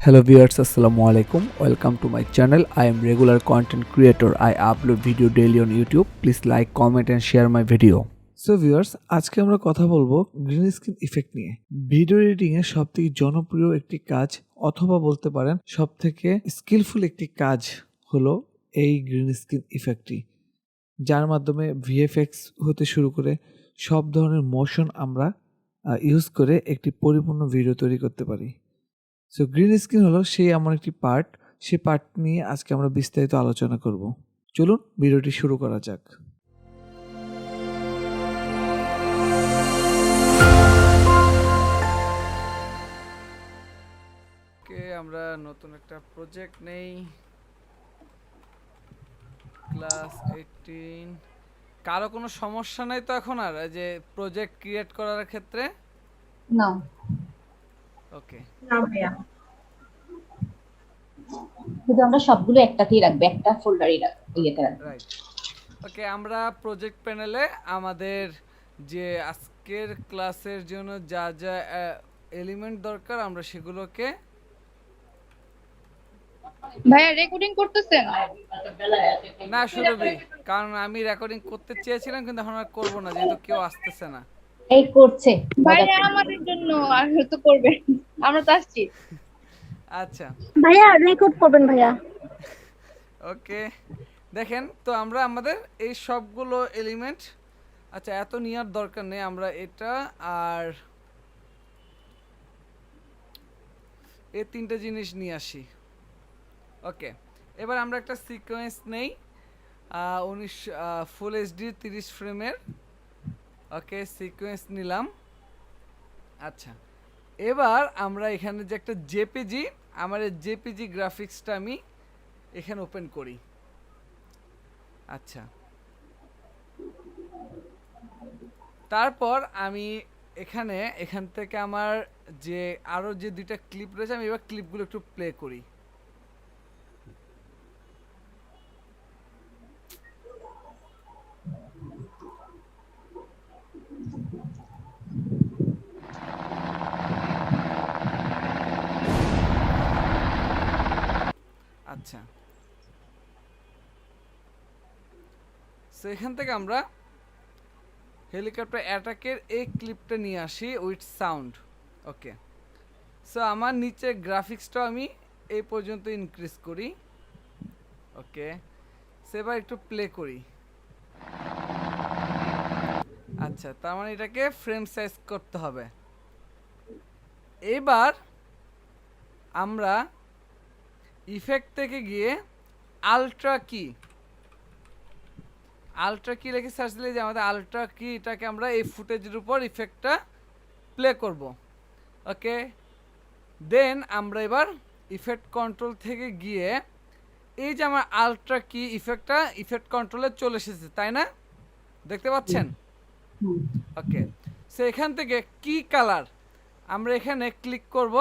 Hello viewers, assalamu alaikum. Welcome to my channel. I am regular content creator. I upload video daily on YouTube. Please like, comment and share my video. So viewers, আজকে আমরা কথা বলবো green screen effect নিয়ে। Video editing এর সবথেকে জনপ্রিয় একটি কাজ অথবা বলতে পারেন সবথেকে স্কিলফুল একটি কাজ হলো এই গ্রিন স্ক্রিন ইফেক্টটি, যার মাধ্যমে ভিএফএক্স হতে শুরু করে সব ধরনের মোশন আমরা ইউজ করে একটি পরিপূর্ণ ভিডিও তৈরি করতে পারি। সো গ্রিন স্ক্রিন হলো সেই এমন একটি পার্ট, সেই পার্ট নিয়ে আজকে আমরা বিস্তারিত আলোচনা করব। চলুন ভিডিওটি শুরু করা যাক। আমরা নতুন একটা প্রজেক্ট নেই, ক্লাস 18। কারো কোনো সমস্যা নাই তো এখন আর যে প্রজেক্ট ক্রিয়েট করার ক্ষেত্রে? না। ওকে, না ভাইয়া, কিন্তু আমরা সবগুলো একটাতেই রাখবো, একটা ফোল্ডারই রাখবো। রাইট। ওকে, আমরা প্রজেক্ট প্যানেলে আমাদের যে আজকের ক্লাসের জন্য যা যা এলিমেন্ট দরকার আমরা সেগুলোকে ভাইয়া রেকর্ডিং করতেছেন না সুরভি, কারণ আমি রেকর্ডিং করতে চেয়েছিলাম কিন্তু এখন আর করব না যেহেতু কেউ আসতেছে না। এই করছে ভাইয়া আমাদের জন্য আর তো করবেন, আমরা তো আসছি। আচ্ছা ভাইয়া রেকর্ড করবেন ভাইয়া। ওকে, দেখেন তো আমরা আমাদের এই সবগুলো এলিমেন্ট, আচ্ছা এত নেওয়ার দরকার নেই, আমরা এটা আর এই তিনটে জিনিস নিয়ে আসি। ওকে, এবার আমরা একটা সিকোয়েন্স নেই 19 ফুল এইচডি 30 ফ্রেমের। ওকে, সিকোয়েন্স নিলাম। আচ্ছা, এবার আমরা এখানে যে একটা জেপিজি, আমার এই জেপিজি গ্রাফিক্সটা আমি এখানে ওপেন করি। আচ্ছা, তারপর আমি এখান থেকে আমার যে আরো যে দুইটা ক্লিপ রয়েছে আমি এবার ক্লিপগুলো একটু প্লে করি। আচ্ছা, সো এখান থেকে আমরা হেলিকপ্টার অ্যাটাকের এই ক্লিপটা নিয়ে আসি উইথ সাউন্ড। ওকে, সো আমার নিচে গ্রাফিক্সটা আমি এই পর্যন্ত ইনক্রিজ করি। ওকে, সেবার একটু প্লে করি। আচ্ছা, তার মানে এটাকে ফ্রেম সাইজ করতে হবে। এবার আমরা ইফেক্ট থেকে গিয়ে আলট্রা কি লিখে সার্চ দিলে যে আমাদের আলট্রা কি, এটাকে আমরা এই ফুটেজের উপর ইফেক্টটা প্লে করব। ওকে, দেন আমরা এবার ইফেক্ট কন্ট্রোল থেকে গিয়ে এই যে আমার আলট্রা কি ইফেক্টটা ইফেক্ট কন্ট্রোলে চলে এসেছে, তাই না? দেখতে পাচ্ছেন? ওকে, সো এখান থেকে কি কালার আমরা এখানে ক্লিক করব,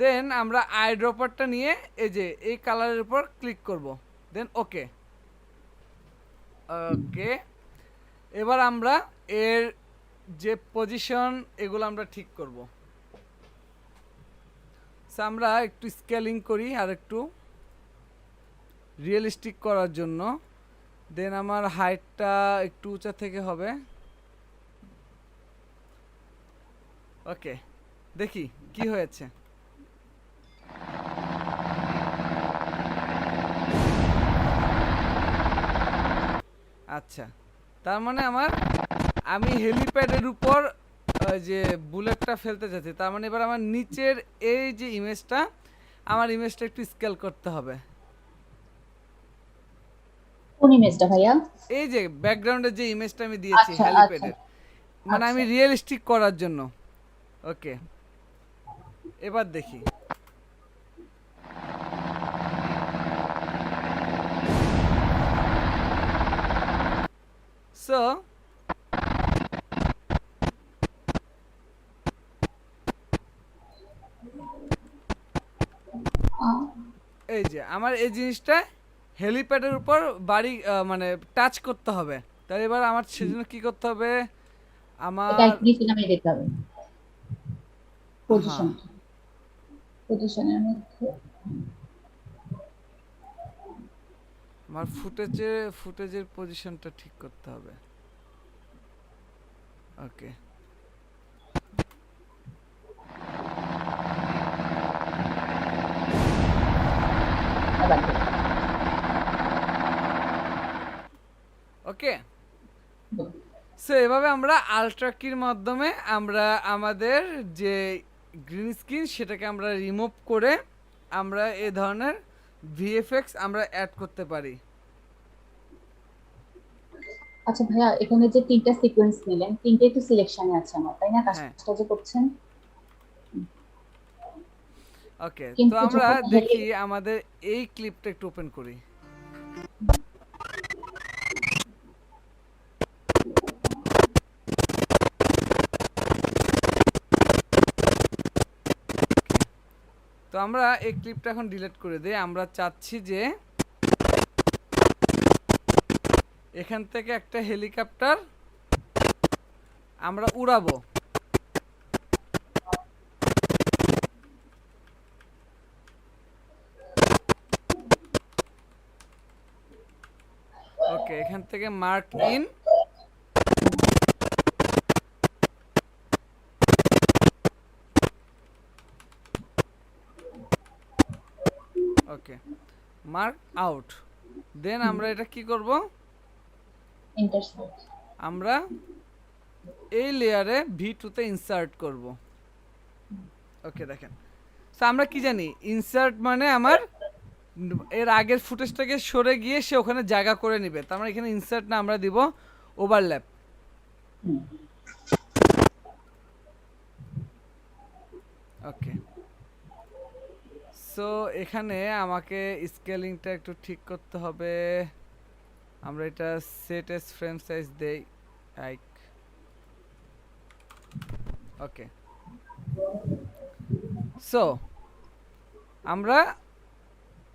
দেন আমরা আই ড্রপারটা নিয়ে এই যে এই কালারের উপর ক্লিক করব, দেন ওকে। ওকে, এবার আমরা এর যে পজিশন এগুলো আমরা ঠিক করব। সো আমরা একটু স্কেলিং করি আর একটু রিয়েলিস্টিক করার জন্য, দেন আমার হাইটটা একটু উঁচা থেকে হবে। ওকে, দেখি কি হয়েছে। আচ্ছা, তার মানে আমি হেলিপ্যাডের উপর যে বুলেটটা ফেলতে চাচ্ছি, তার মানে এবার আমার নিচের এই যে ইমেজটা একটু স্কেল করতে হবে। কোন ইমেজটা ভাইয়া? এই যে ব্যাকগ্রাউন্ডের যে ইমেজটা আমি দিয়েছি আচ্ছা, হেলিপ্যাডের, আচ্ছা, মানে আমি রিয়েলিস্টিক করার জন্য। ওকে, এবার দেখি। সো এই যে আমার এই জিনিসটা হেলিপ্যাডের উপর বাড়ি মানে টাচ করতে হবে। তাহলে এবার আমার সেজন্য কি করতে হবে, আমার এটা নিচে নামিয়ে দিতে হবে হ্যাঁ পজিশন। পজিশনের মধ্যে আমার ফুটেজের পজিশনটা ঠিক করতে হবে। ওকে, আবার ওকে। সো এভাবে আমরা আল্ট্রা কির মাধ্যমে আমরা আমাদের যে গ্রিন স্ক্রিন সেটাকে আমরা রিমুভ করে আমরা এই ধরনের ভিএফএক্স আমরা অ্যাড করতে পারি। আচ্ছা ভাইয়া, এখানে যে তিনটা সিকোয়েন্স নিলেন, তিনটেই তো সিলেকশনে আছে আমার, তাই না? হ্যাঁ, কাজটা যে করছেন, ওকে। তো কিন্তু আমরা যখন দেখি আমাদের এই ক্লিপটা একটু ওপেন করি। তো আমরা এই ক্লিপটা এখন ডিলিট করে দিই। আমরা চাচ্ছি যে এখান থেকে একটা হেলিকপ্টার আমরা উড়াবো। ওকে, এখান থেকে mark in. Okay, mark out. Then আমরা এটা কি করব? ইন্টারসেক্ট আমরা এই লেয়ারে V2 তে ইনসার্ট করব। ওকে, দেখেন। সো আমরা কি জানি, ইনসার্ট মানে আমার এর আগের ফুটেজটাকে সরে গিয়ে সে ওখানে জায়গা করে নেবে। তার মানে এখানে ইনসার্ট না, আমরা দিব ওভারল্যাপ। ওকে, সো এখানে আমাকে স্কেলিংটা একটু ঠিক করতে হবে। আমরা এটা সেট এস ফ্রেম সাইজ দেই লাইক। ওকে, সো আমরা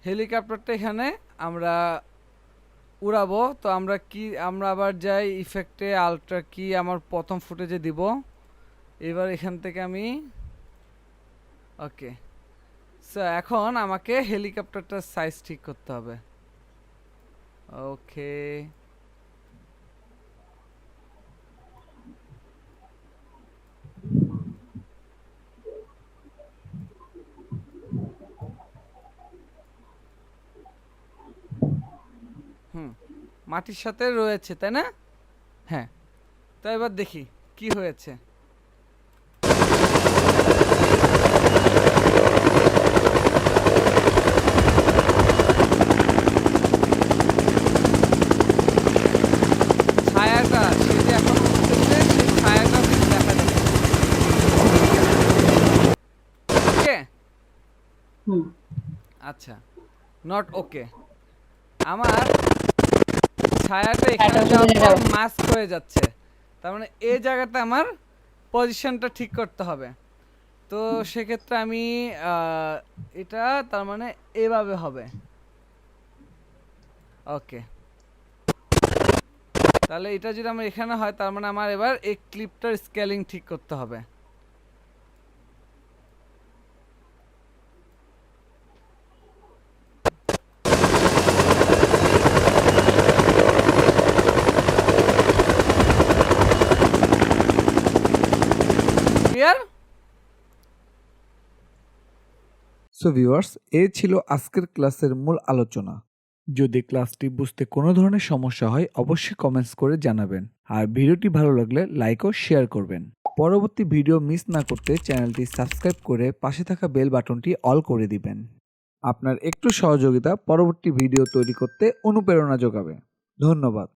হেলিকপ্টারটা এখানে আমরা উড়াবো। তো আমরা আবার যাই ইফেক্টে, আলট্রা কি আমার প্রথম ফুটেজে দিব। এবার এখান থেকে আমি ওকে, সো এখন আমাকে হেলিকপ্টারটার সাইজ ঠিক করতে হবে। ওকে, মাটির সাথে রয়েছে, তাই না? হ্যাঁ। তো এবার দেখি কি হয়েছে। ছায়াটা সে যে এখন উঠতেছে, সেই ছায়াটা কিন্তু দেখা যাচ্ছে। ওকে, আচ্ছা, নট ওকে। আমার ছায়াটা এখানে যাওয়ার পর মাস্ক হয়ে যাচ্ছে। তার মানে এই জায়গাতে আমার পজিশনটা ঠিক করতে হবে। তো সেক্ষেত্রে আমি এটা তার মানে এভাবে হবে। ওকে, তাহলে এটা যদি আমার এখানে হয়, তার মানে আমার এবার এই ক্লিপটার স্কেলিং ঠিক করতে হবে। ক্লিয়ার? সো ভিউয়ার্স, এই ছিল আজকের ক্লাসের মূল আলোচনা। যদি ক্লাসটি বুঝতে কোনো ধরনের সমস্যা হয় অবশ্যই কমেন্টস করে জানাবেন, আর ভিডিওটি ভালো লাগলে লাইক ও শেয়ার করবেন। পরবর্তী ভিডিও মিস না করতে চ্যানেলটি সাবস্ক্রাইব করে পাশে থাকা বেল বাটনটি অল করে দিবেন। আপনার একটু সহযোগিতা পরবর্তী ভিডিও তৈরি করতে অনুপ্রেরণা যোগাবে। ধন্যবাদ।